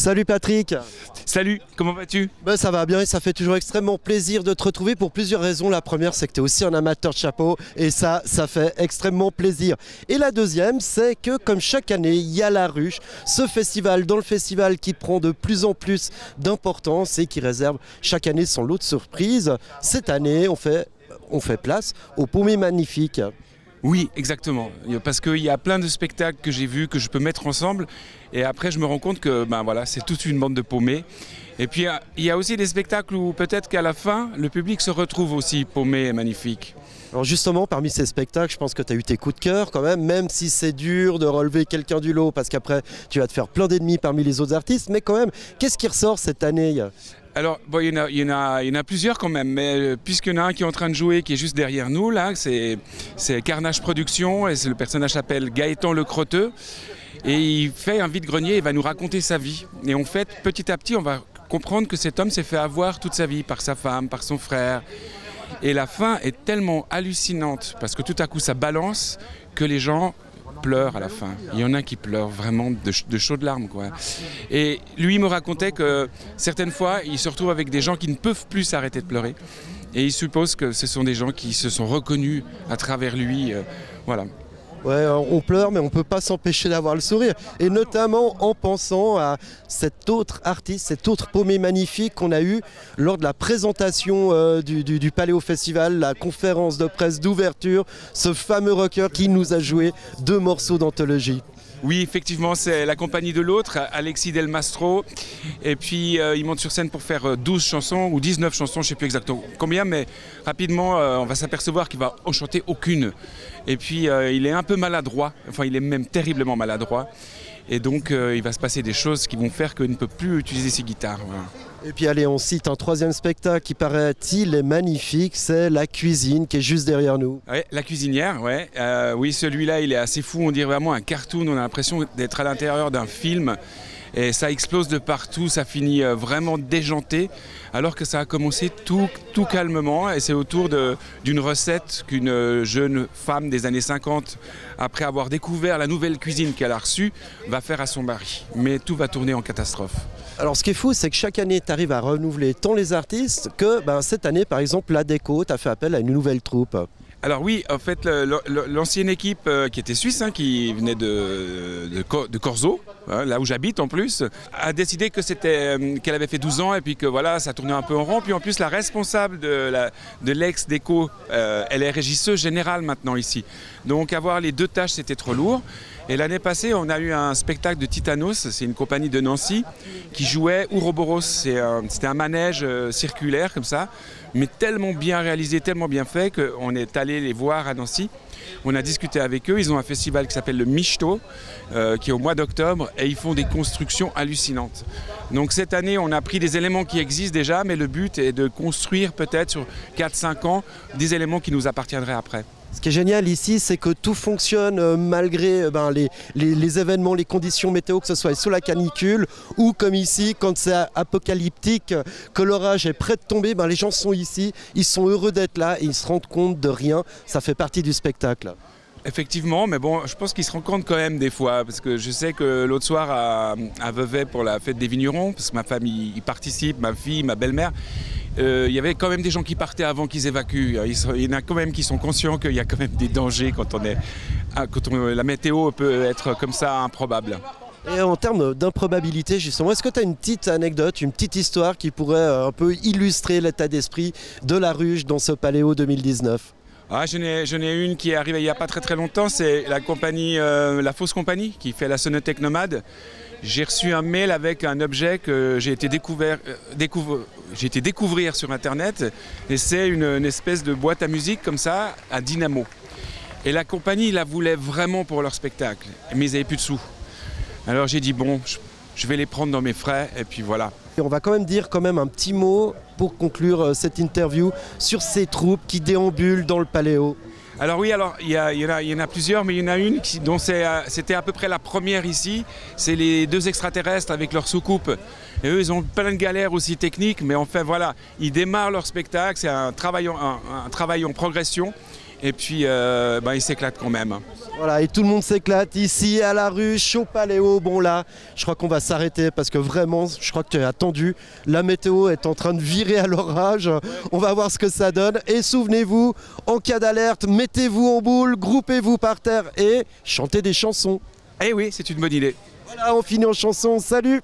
Salut Patrick. Salut, comment vas-tu? Ça va bien et ça fait toujours extrêmement plaisir de te retrouver pour plusieurs raisons. La première, c'est que tu es aussi un amateur de chapeau et ça fait extrêmement plaisir. Et la deuxième, c'est que comme chaque année, il y a la ruche, ce festival dans le festival qui prend de plus en plus d'importance et qui réserve chaque année son lot de surprises. Cette année, on fait place au Paumé Magnifique. Oui, exactement. Parce qu'il y a plein de spectacles que j'ai vus, que je peux mettre ensemble. Et après, je me rends compte que voilà, c'est toute une bande de paumés. Et puis, il y a aussi des spectacles où peut-être qu'à la fin, le public se retrouve aussi paumé et magnifique. Alors justement, parmi ces spectacles, je pense que tu as eu tes coups de cœur quand même si c'est dur de relever quelqu'un du lot, parce qu'après, tu vas te faire plein d'ennemis parmi les autres artistes. Mais quand même, qu'est-ce qui ressort cette année ? Alors, bon, il y en a plusieurs quand même, mais puisqu'il y en a un qui est en train de jouer, qui est juste derrière nous, là, c'est Carnage Productions, et le personnage s'appelle Gaëtan Le Crotteux, et il fait un vide-grenier, il va nous raconter sa vie. Et en fait, petit à petit, on va comprendre que cet homme s'est fait avoir toute sa vie par sa femme, par son frère. Et la fin est tellement hallucinante, parce que tout à coup, ça balance, que les gens pleure à la fin. Il y en a qui pleurent vraiment de chaudes larmes, quoi. Et lui me racontait que certaines fois, il se retrouve avec des gens qui ne peuvent plus s'arrêter de pleurer. Et il suppose que ce sont des gens qui se sont reconnus à travers lui. Voilà. Ouais, on pleure, mais on ne peut pas s'empêcher d'avoir le sourire. Et notamment en pensant à cet autre artiste, cet autre paumé magnifique qu'on a eu lors de la présentation du Paléo Festival, la conférence de presse d'ouverture, ce fameux rocker qui nous a joué 2 morceaux d'anthologie. Oui, effectivement, c'est la compagnie de l'autre, Alexis Del Mastro. Et puis, il monte sur scène pour faire 12 chansons ou 19 chansons, je ne sais plus exactement combien, mais rapidement, on va s'apercevoir qu'il ne va en chanter aucune. Et puis, il est un peu maladroit, enfin, il est même terriblement maladroit. Et donc, il va se passer des choses qui vont faire qu'il ne peut plus utiliser ses guitares. Voilà. Et puis allez, on cite un 3e spectacle qui paraît-il est magnifique, c'est La Cuisine qui est juste derrière nous. Ouais, La Cuisinière, ouais. Oui, celui-là, il est assez fou, on dirait vraiment un cartoon, on a l'impression d'être à l'intérieur d'un film. Et ça explose de partout, ça finit vraiment déjanté, alors que ça a commencé tout calmement. Et c'est autour d'une recette qu'une jeune femme des années 50, après avoir découvert la nouvelle cuisine qu'elle a reçue, va faire à son mari. Mais tout va tourner en catastrophe. Alors ce qui est fou, c'est que chaque année, tu arrives à renouveler tant les artistes que cette année, par exemple, la Déco, tu as fait appel à une nouvelle troupe. Alors oui, en fait, l'ancienne équipe qui était suisse, qui venait de Corzo, là où j'habite en plus, a décidé que qu'elle avait fait 12 ans et puis que voilà, ça tournait un peu en rond. Puis en plus, la responsable de l'ex-déco, elle est régisseuse générale maintenant ici. Donc avoir les 2 tâches, c'était trop lourd. Et l'année passée, on a eu un spectacle de Titanos, c'est une compagnie de Nancy, qui jouait Ouroboros. C'était un manège circulaire comme ça, mais tellement bien réalisé, tellement bien fait qu'on est allé les voir à Nancy. On a discuté avec eux, ils ont un festival qui s'appelle le Michto, qui est au mois d'octobre, et ils font des constructions hallucinantes. Donc cette année, on a pris des éléments qui existent déjà, mais le but est de construire peut-être sur 4-5 ans des éléments qui nous appartiendraient après. Ce qui est génial ici, c'est que tout fonctionne malgré les événements, les conditions météo, que ce soit sous la canicule ou comme ici, quand c'est apocalyptique, que l'orage est prêt de tomber, les gens sont ici, ils sont heureux d'être là et ils se rendent compte de rien, ça fait partie du spectacle. Effectivement, mais bon, je pense qu'ils se rendent compte quand même des fois, parce que je sais que l'autre soir à Vevey pour la fête des vignerons, parce que ma femme y participe, ma fille, ma belle-mère, il y avait quand même des gens qui partaient avant qu'ils évacuent. Il y en a quand même qui sont conscients qu'il y a quand même des dangers quand la météo peut être comme ça improbable. Et en termes d'improbabilité, justement, est-ce que tu as une petite anecdote, une petite histoire qui pourrait un peu illustrer l'état d'esprit de la ruche dans ce Paléo 2019 ? J'en ai une qui est arrivée il n'y a pas très longtemps, c'est la compagnie, la Fausse Compagnie, qui fait la Sonothèque Nomade. J'ai reçu un mail avec un objet que j'ai été découvrir sur Internet, et c'est une espèce de boîte à musique comme ça, à dynamo. Et la compagnie la voulait vraiment pour leur spectacle, mais ils n'avaient plus de sous. Alors j'ai dit bon, je vais les prendre dans mes frais, et puis voilà. Et on va quand même dire un petit mot pour conclure cette interview sur ces troupes qui déambulent dans le Paléo. Alors oui, il y en a plusieurs, mais il y en a une dont c'était à peu près la première ici. C'est les 2 extraterrestres avec leur soucoupe. Et eux, ils ont plein de galères aussi techniques, mais enfin voilà, ils démarrent leur spectacle, c'est un travail en progression. Et puis il s'éclate quand même. Voilà, et tout le monde s'éclate ici à la ruche, au Paléo. Bon là, je crois qu'on va s'arrêter parce que vraiment, je crois que tu as attendu. La météo est en train de virer à l'orage. On va voir ce que ça donne. Et souvenez-vous, en cas d'alerte, mettez-vous en boule, groupez-vous par terre et chantez des chansons. Eh oui, c'est une bonne idée. Voilà, on finit en chanson. Salut!